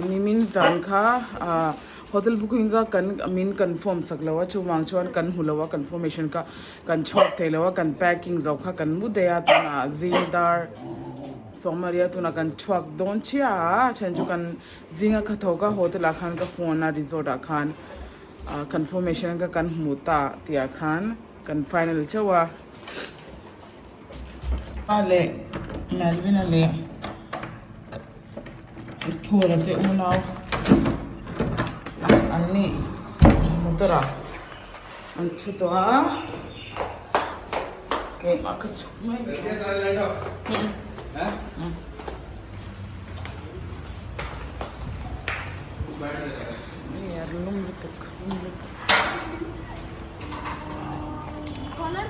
Mimin zan kha hotel booking ka kan min confirm saklawa chuwang chuan kan hulawa confirmation ka kan chhok thelawa kan packing zau kha kan mu deya tuna zindar somaria tuna kan chhok don chia chanju kan zinga kha thoka hotel akhan ka phone na resort akhan confirmation ka kan muta tia khan kan final chawa ale Melvin ale thora te unaw anni mutora an chutoa ke akach mai यार loom तक collar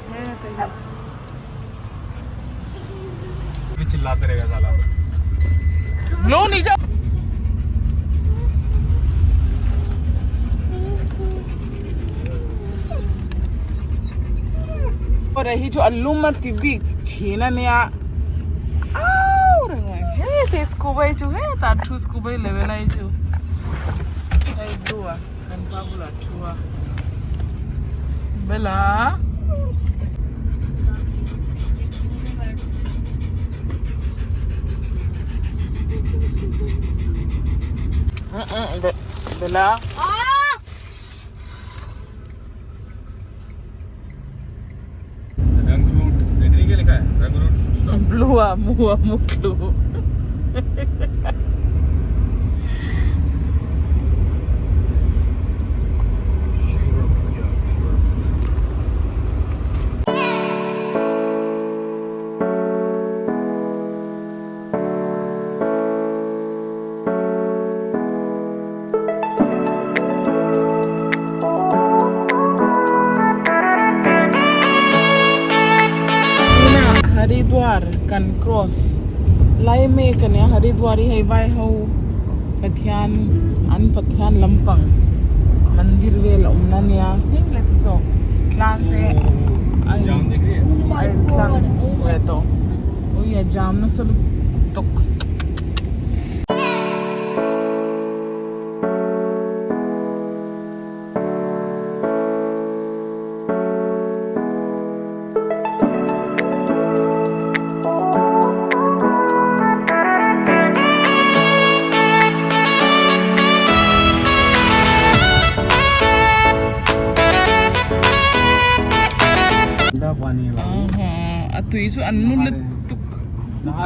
मैं तो चिल्लाते रहेगा साला लो नीचे और रही जो अल्लूमत की भी छीना नया और है ते स्कूबा जो है ताठू स्कूबा लेवल आई जो है दुआ kan pabula tua bela Bella. रंग रूट देखने के लिखा है रंग रूट स्टॉप ब्लू मुआ मुक्लू Haridwar kan cross lai me kan ya Haridwari hai vai ho pathian an pathian lampang mandir vel omnan ya heng le so tlang te जाम देख रही है ai tlang we to o ya jam na sab tok पानी atu isu anul tuk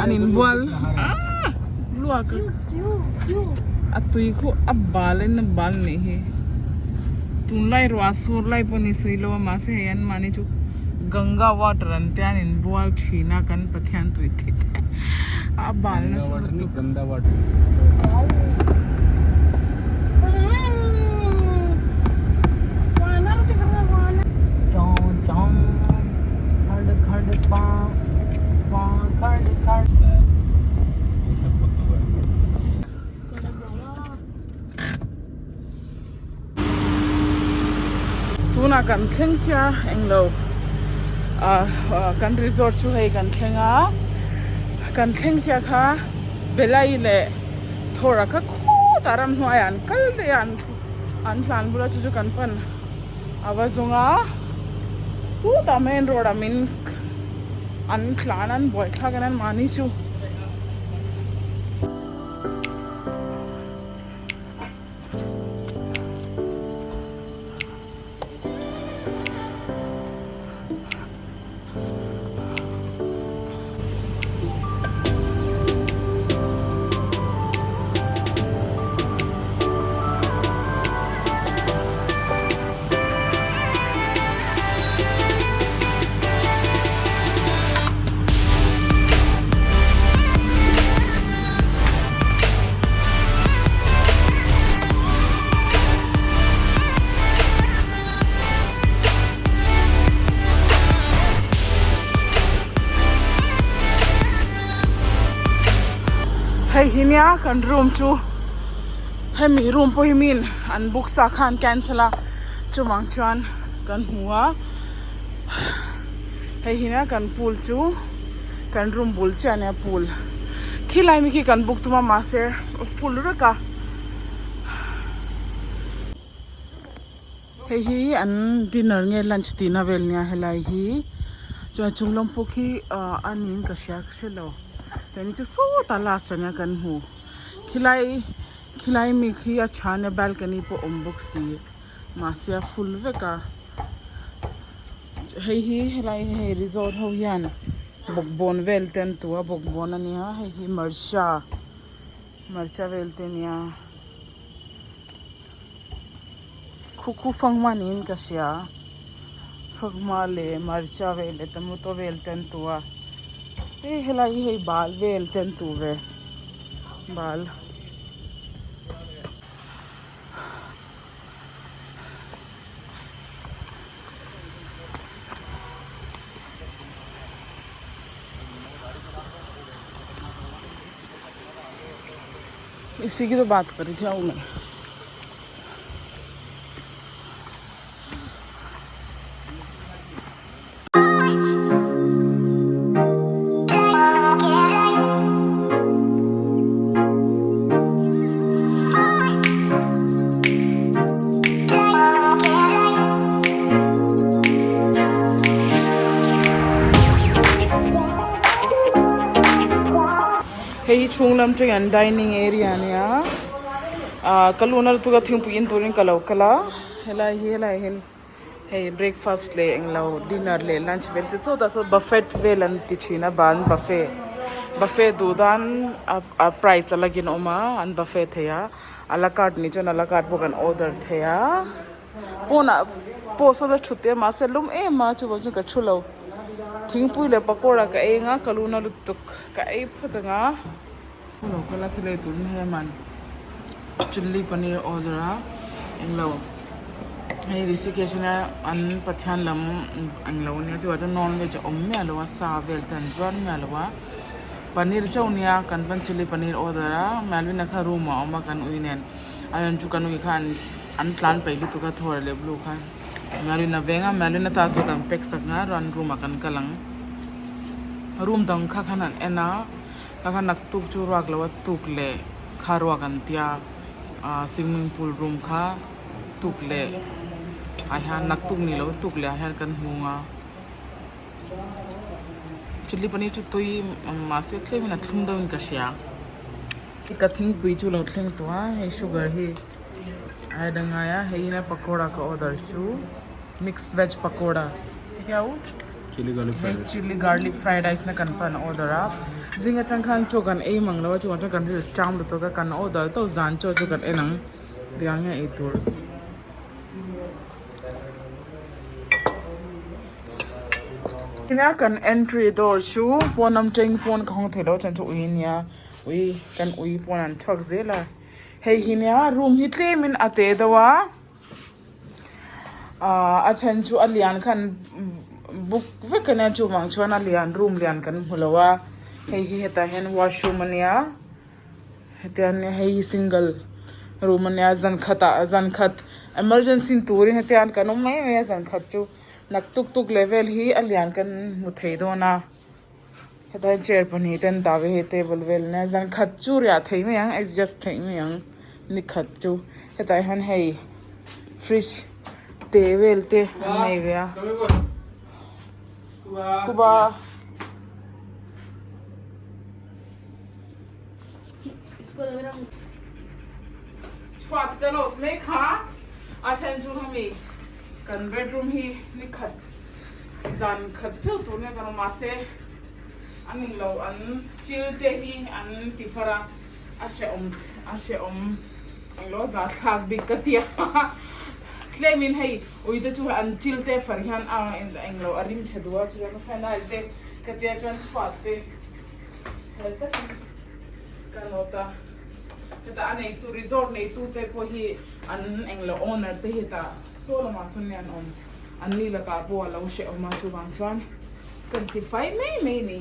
anin wal lua ka atu iku abalen na bal ne he tunlai rasur lai poni suilo ma se yan mani chu ganga water antyan in wal thina kan pathyan tu ithi abal na sur tuk गंदा water tuna kan thleng cha englo kan resort chu hei kan thlenga kan thleng cha kha belai le thora kha khu taram hnuai an kal de an hlan bula chu kan pan awazunga chu ta main road amin an thlan an boi kha kan an mani chu Hey hinia kan room chu hey mi room po himin an book sa khan cancel a chu mang chuan kan huwa hey hinia kan pool chu kan room bul cha ne pool khilai mi ki kan book tuma ma se pool ra ka hei hi an dinner nge lunch tina vel nya helai hi cha chunglam pokhi anin ka sha khelo tani chu so ta last nya kan hu khilai mi khi acha ne balcony po ombok si ma sia full ve ka hei hi helai hei resort ho hian bokbon vel ten tua bokbon ania hei hi marcha vel ten ya khu fangman in ka sia fagma le marcha vel tomato vel ten tua hei helai hei bal vel ten tu ve bal इसी की तो बात करी थी मैं hei chunglam tring dining area nia kaluna tu ka thing puin turin kalau kala helai hen hey breakfast le englo dinner le lunch vel so da so buffet velan ti china ban buffet du dan a price alagin oma an buffet theya ala carte ni chon ala carte bokan order theya pona po so da thute ma se lum e ma chu bo chu ka chulo thing pui le pakora ka e nga kaluna lutuk ka e phutanga lo kala khile tun he man chilli paneer order englo hey Rishikesh na an pathan lam englo ne tu ata non veg omme alwa sa vel tan jon me alwa paneer chawnia kan ban chilli paneer order malwina kha room ma kan uinen ayan chu kan ui khan an plan pai lu tu ka thor le blue khan malwina venga malwina ta tu kan pek sak na ran room kan kalang room dang kha khanan ena ka nak tuk chu rak lawa tuk le kharwa kan tia swimming pool room kha tuk le hian nak tuk ni lo tuk le hian kan hunga chilli paneer chu toi ma se tle mina thum dawn ka sia ka thing pui chu lo thleng to he sugar hi ai danga ya he na pakoda ka order chu mixed veg pakoda yau chili garlic fried rice na kan pan order a zinga changkhan cho kan ei manglawa chu kan ri cham lo to ka kan order to zan cho kan enang diang ya e tur ina kan entry door chu ponam teng pon khong thelo chan chu uinia ui kan ui ponan thok zela hei hinia room hi tlemin ate dawa a chan chu alian khan book vekana chu mang chuan alian room lian kan hulawa hei hi heta hen washroom ania heta ne hei single room ania zan khat emergency turin heta an kan mai me zan khat chu nak tuk level hi alian kan mu thei dona heta chair pani ten tawe he table vel na zan khat chu ria thei me yang adjust thei me yang ni khat chu heta han hei fridge table te nei ve scuba Swat kalo me kha achan chu hami kan bedroom hi ni khat zan khat chu tu ne kan ma se aning lo an chil te hi an tifara ashe om lo za thak bikatia claimin hey oida chu an chil te farhan a in the anglo arim chadwa chu ka final te katia chan swat te helta kanota ta anei tu resort nei tu te po hi an anglo owner te hi ta solo ma sunyan om an lila ka po lo she ma chu bang chuan 25 May ni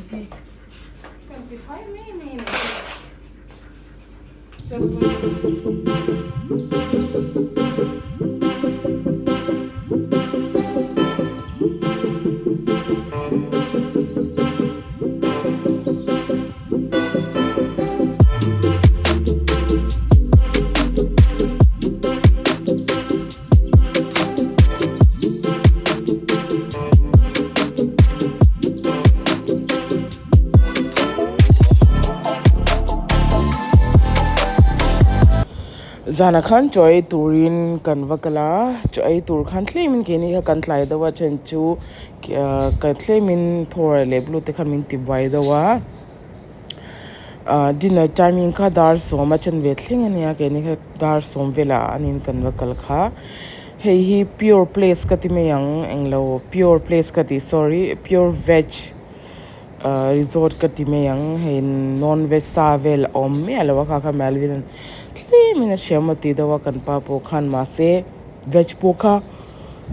25 May ni zana khan choi turin kan vakala choi tur khan tlemin ke ni kan tlai dawa chen chu ka tlemin thor le blu te khan min tibai dawa dinner timing ka dar so ma chen ve thling ania ke ni dar som vela anin kan vakal kha hei hi pure place ka ti me yang englo pure place ka ti sorry pure veg resort ka ti me yang hei non veg sa vel om me alawa kha malvin mina shamati dawa kan pa po khan ma se veg po kha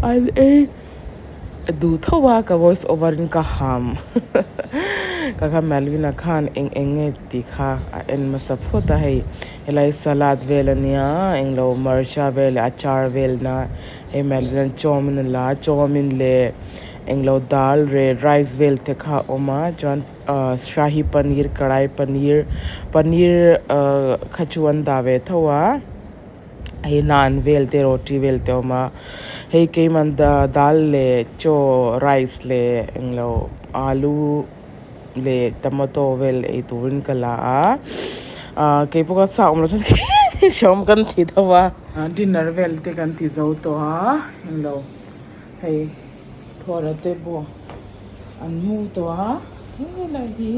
an e du thawa ka voice over in ka ham kaka malvina khan eng ti kha en masap thota hai elai salad velania englo marsha vel achar vel na e malvina chomin le englo dal re rice vel te kha oma jon shahi paneer kadai paneer khachuan da ve thawa hey naan vel te roti vel te oma hey ke man da dal le cho rice le englo alu le tomato vel e turin kala ke poka sa omlo chan shom kan thi dawa dinner vel te kan thi zo to englo hey thora te bo an mu to hey la hi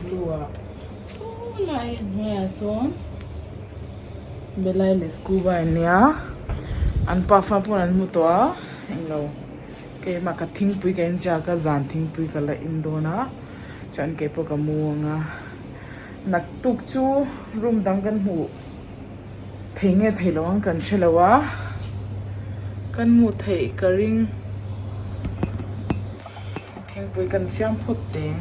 lua so lai me son belai le scuba nia an pa fa pon an mu to englo ke ma ka thing pui ka ja ka zan thing pui ka la indona chan ke po ka mu nga nak tuk chu room dang kan mu thenge thailong kan shelawa kan mu thei ka ring thing pui kan siam phot teng